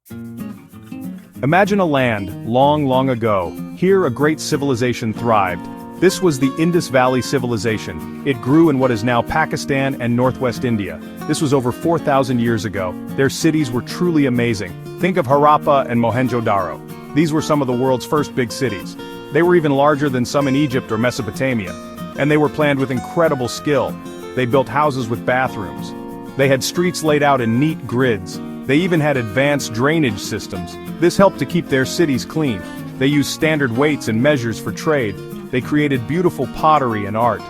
Imagine a land, long, long ago. Here a great civilization thrived. This was the Indus Valley civilization. It grew in what is now Pakistan and northwest India. This was over 4,000 years ago. Their cities were truly amazing. Think of Harappa and Mohenjo-Daro. These were some of the world's first big cities. They were even larger than some in Egypt or Mesopotamia. And they were planned with incredible skill. They built houses with bathrooms. They had streets laid out in neat grids. They even had advanced drainage systems. This helped to keep their cities clean. They used standard weights and measures for trade. They created beautiful pottery and art.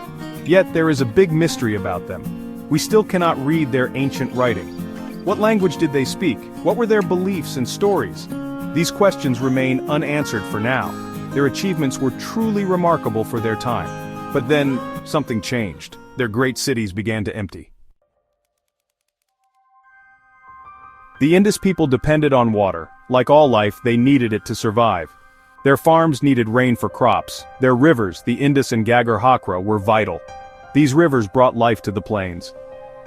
Yet there is a big mystery about them. We still cannot read their ancient writing. What language did they speak? What were their beliefs and stories? These questions remain unanswered for now. Their achievements were truly remarkable for their time. But then, something changed. Their great cities began to empty. The Indus people depended on water. Like all life, they needed it to survive. Their farms needed rain for crops. Their rivers, the Indus and Ghaggar Hakra, were vital. These rivers brought life to the plains.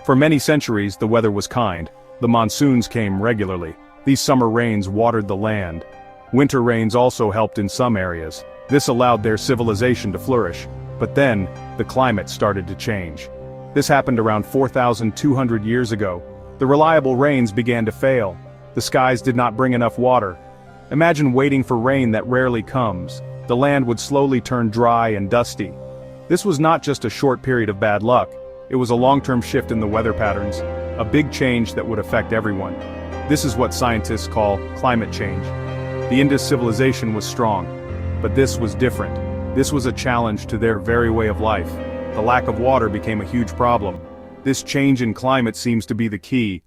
For many centuries, the weather was kind. The monsoons came regularly. These summer rains watered the land. Winter rains also helped in some areas. This allowed their civilization to flourish. But then, the climate started to change. This happened around 4,200 years ago. The reliable rains began to fail. The skies did not bring enough water. Imagine waiting for rain that rarely comes. The land would slowly turn dry and dusty. This was not just a short period of bad luck. It was a long-term shift in the weather patterns, a big change that would affect everyone. This is what scientists call climate change. The Indus civilization was strong, but this was different. This was a challenge to their very way of life. The lack of water became a huge problem. This change in climate seems to be the key.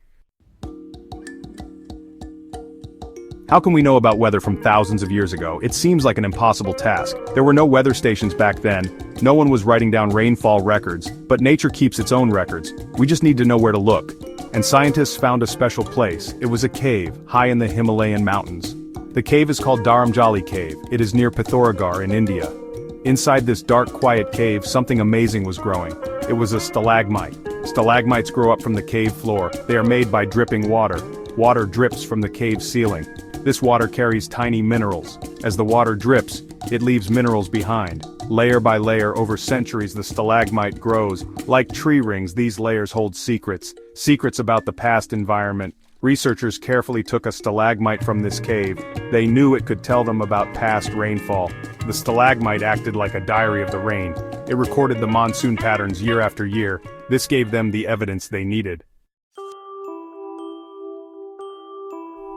How can we know about weather from thousands of years ago? It seems like an impossible task. There were no weather stations back then. No one was writing down rainfall records, but nature keeps its own records. We just need to know where to look. And scientists found a special place. It was a cave, high in the Himalayan mountains. The cave is called Dharamjali Cave. It is near Pithoragarh in India. Inside this dark, quiet cave, something amazing was growing. It was a stalagmite. Stalagmites grow up from the cave floor. They are made by dripping water. Water drips from the cave ceiling. This water carries tiny minerals. As the water drips, it leaves minerals behind. Layer by layer over centuries the stalagmite grows. Like tree rings, these layers hold secrets. Secrets about the past environment. Researchers carefully took a stalagmite from this cave. They knew it could tell them about past rainfall. The stalagmite acted like a diary of the rain. It recorded the monsoon patterns year after year. This gave them the evidence they needed.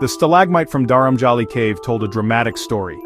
The stalagmite from Dharamjali Cave told a dramatic story.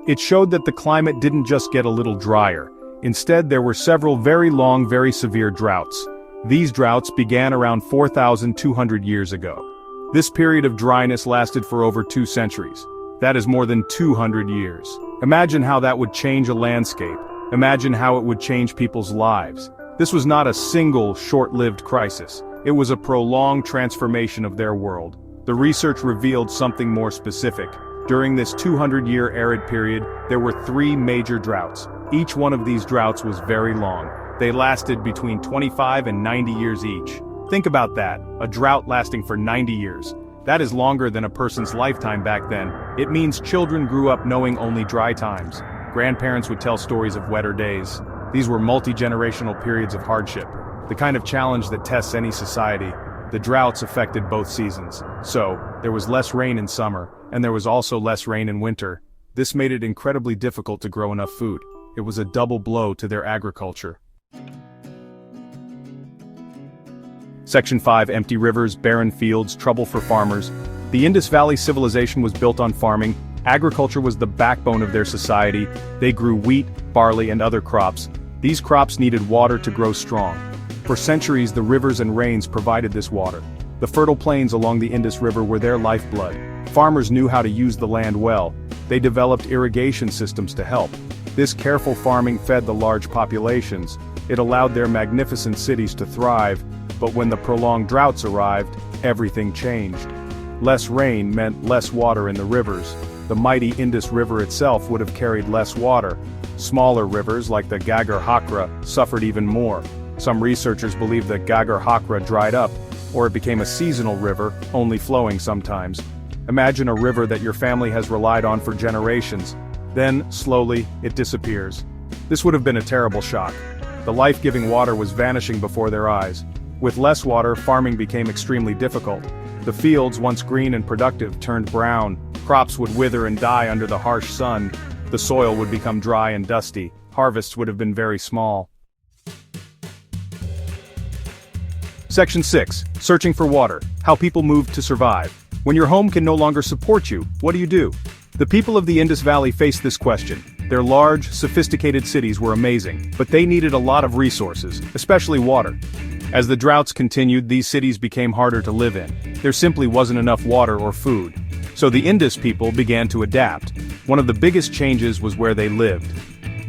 It showed that the climate didn't just get a little drier. Instead, there were several very long, very severe droughts. These droughts began around 4,200 years ago. This period of dryness lasted for over 2 centuries. That is more than 200 years. Imagine how that would change a landscape. Imagine how it would change people's lives. This was not a single, short-lived crisis. It was a prolonged transformation of their world. The research revealed something more specific. During this 200-year arid period, there were 3 major droughts. Each one of these droughts was very long. They lasted between 25 and 90 years each. Think about that, a drought lasting for 90 years. That is longer than a person's lifetime back then. It means children grew up knowing only dry times. Grandparents would tell stories of wetter days. These were multi-generational periods of hardship, the kind of challenge that tests any society. The droughts affected both seasons. So, there was less rain in summer, and there was also less rain in winter. This made it incredibly difficult to grow enough food. It was a double blow to their agriculture. Section 5: Empty rivers, barren fields, trouble for farmers. The Indus Valley civilization was built on farming. Agriculture was the backbone of their society. They grew wheat, barley, and other crops. These crops needed water to grow strong. For centuries, the rivers and rains provided this water. The fertile plains along the Indus River were their lifeblood. Farmers knew how to use the land well. They developed irrigation systems to help. This careful farming fed the large populations. It allowed their magnificent cities to thrive. But when the prolonged droughts arrived, everything changed. Less rain meant less water in the rivers. The mighty Indus River itself would have carried less water. Smaller rivers, like the Ghaggar Hakra, suffered even more. Some researchers believe that Ghaggar Hakra dried up, or it became a seasonal river, only flowing sometimes. Imagine a river that your family has relied on for generations. Then, slowly, it disappears. This would have been a terrible shock. The life-giving water was vanishing before their eyes. With less water, farming became extremely difficult. The fields, once green and productive, turned brown. Crops would wither and die under the harsh sun. The soil would become dry and dusty. Harvests would have been very small. Section 6. Searching for water. How people moved to survive. When your home can no longer support you, what do? The people of the Indus Valley faced this question. Their large, sophisticated cities were amazing, but they needed a lot of resources, especially water. As the droughts continued, these cities became harder to live in. There simply wasn't enough water or food. So the Indus people began to adapt. One of the biggest changes was where they lived.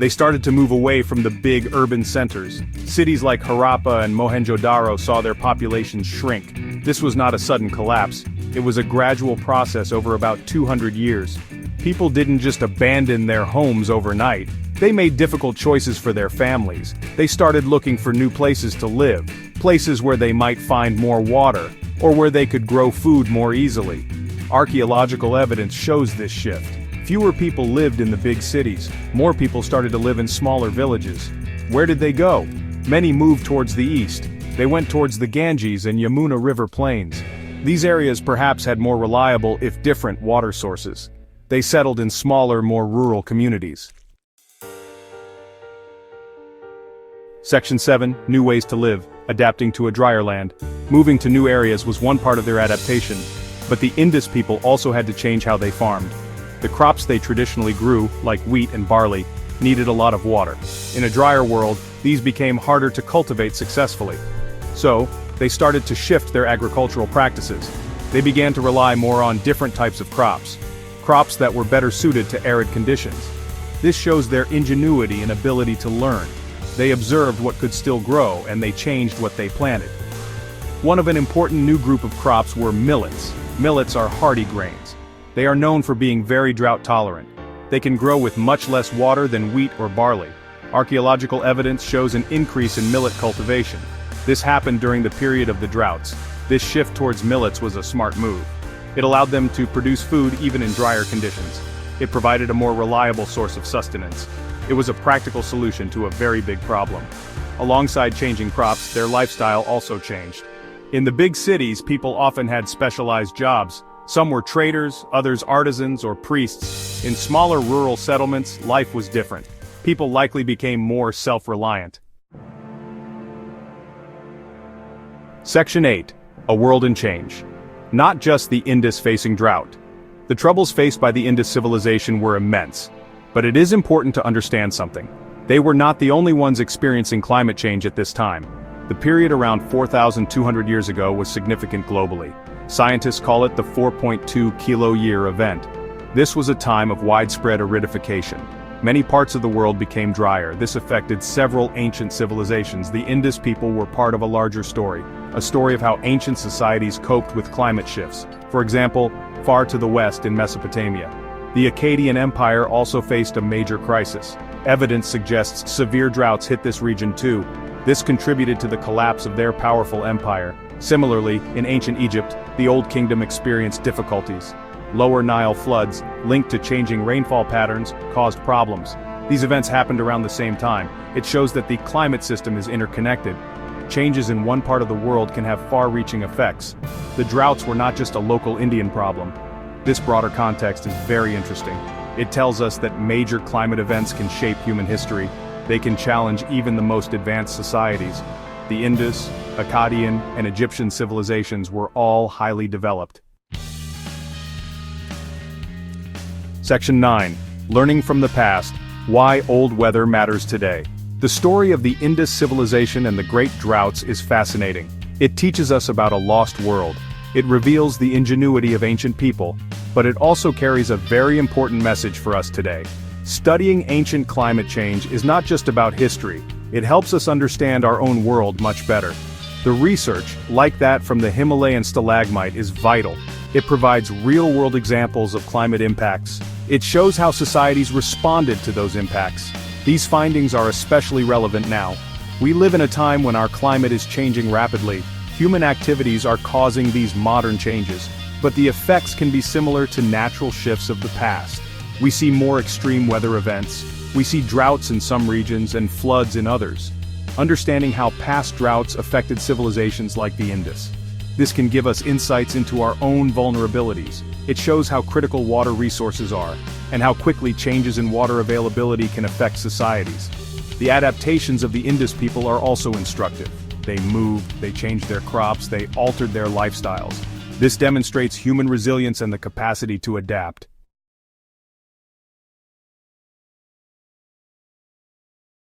They started to move away from the big urban centers. Cities like Harappa and Mohenjo-daro saw their populations shrink. This was not a sudden collapse. It was a gradual process over about 200 years. People didn't just abandon their homes overnight. They made difficult choices for their families. They started looking for new places to live, places where they might find more water, or where they could grow food more easily. Archaeological evidence shows this shift. Fewer people lived in the big cities. More people started to live in smaller villages. Where did they go? Many moved towards the east. They went towards the Ganges and Yamuna River plains. These areas perhaps had more reliable, if different, water sources. They settled in smaller, more rural communities. Section 7. New ways to live. Adapting to a drier land. Moving to new areas was one part of their adaptation, but the Indus people also had to change how they farmed. The crops they traditionally grew, like wheat and barley, needed a lot of water. In a drier world, these became harder to cultivate successfully. So, they started to shift their agricultural practices. They began to rely more on different types of crops that were better suited to arid conditions. This shows their ingenuity and ability to learn. They observed what could still grow, and they changed what they planted. One of an important new group of crops were millets. Millets are hardy grains. They are known for being very drought tolerant. They can grow with much less water than wheat or barley. Archaeological evidence shows an increase in millet cultivation. This happened during the period of the droughts. This shift towards millets was a smart move. It allowed them to produce food even in drier conditions. It provided a more reliable source of sustenance. It was a practical solution to a very big problem. Alongside changing crops, their lifestyle also changed. In the big cities, people often had specialized jobs. Some were traders, others artisans or priests. In smaller rural settlements, life was different. People likely became more self-reliant. Section 8. A world in change. Not just the Indus facing drought. The troubles faced by the Indus civilization were immense. But it is important to understand something. They were not the only ones experiencing climate change at this time. The period around 4,200 years ago was significant globally. Scientists call it the 4.2 kilo-year event. This was a time of widespread aridification. Many parts of the world became drier. This affected several ancient civilizations. The Indus people were part of a larger story, a story of how ancient societies coped with climate shifts. For example, far to the west in Mesopotamia, the Akkadian Empire also faced a major crisis. Evidence suggests severe droughts hit this region too. This contributed to the collapse of their powerful empire. Similarly, in ancient Egypt, the Old Kingdom experienced difficulties. Lower Nile floods, linked to changing rainfall patterns, caused problems. These events happened around the same time. It shows that the climate system is interconnected. Changes in one part of the world can have far-reaching effects. The droughts were not just a local Indian problem. This broader context is very interesting. It tells us that major climate events can shape human history. They can challenge even the most advanced societies. The Indus, Akkadian, and Egyptian civilizations were all highly developed. Section 9. Learning from the past. Why old weather matters today. The story of the Indus civilization and the great droughts is fascinating. It teaches us about a lost world. It reveals the ingenuity of ancient people, but it also carries a very important message for us today. Studying ancient climate change is not just about history. It helps us understand our own world much better. The research, like that from the Himalayan stalagmite, is vital. It provides real-world examples of climate impacts. It shows how societies responded to those impacts. These findings are especially relevant now. We live in a time when our climate is changing rapidly. Human activities are causing these modern changes. but the effects can be similar to natural shifts of the past. We see more extreme weather events, we see droughts in some regions and floods in others. Understanding how past droughts affected civilizations like the Indus. This can give us insights into our own vulnerabilities. It shows how critical water resources are, and how quickly changes in water availability can affect societies. The adaptations of the Indus people are also instructive. They moved, they changed their crops, they altered their lifestyles. This demonstrates human resilience and the capacity to adapt.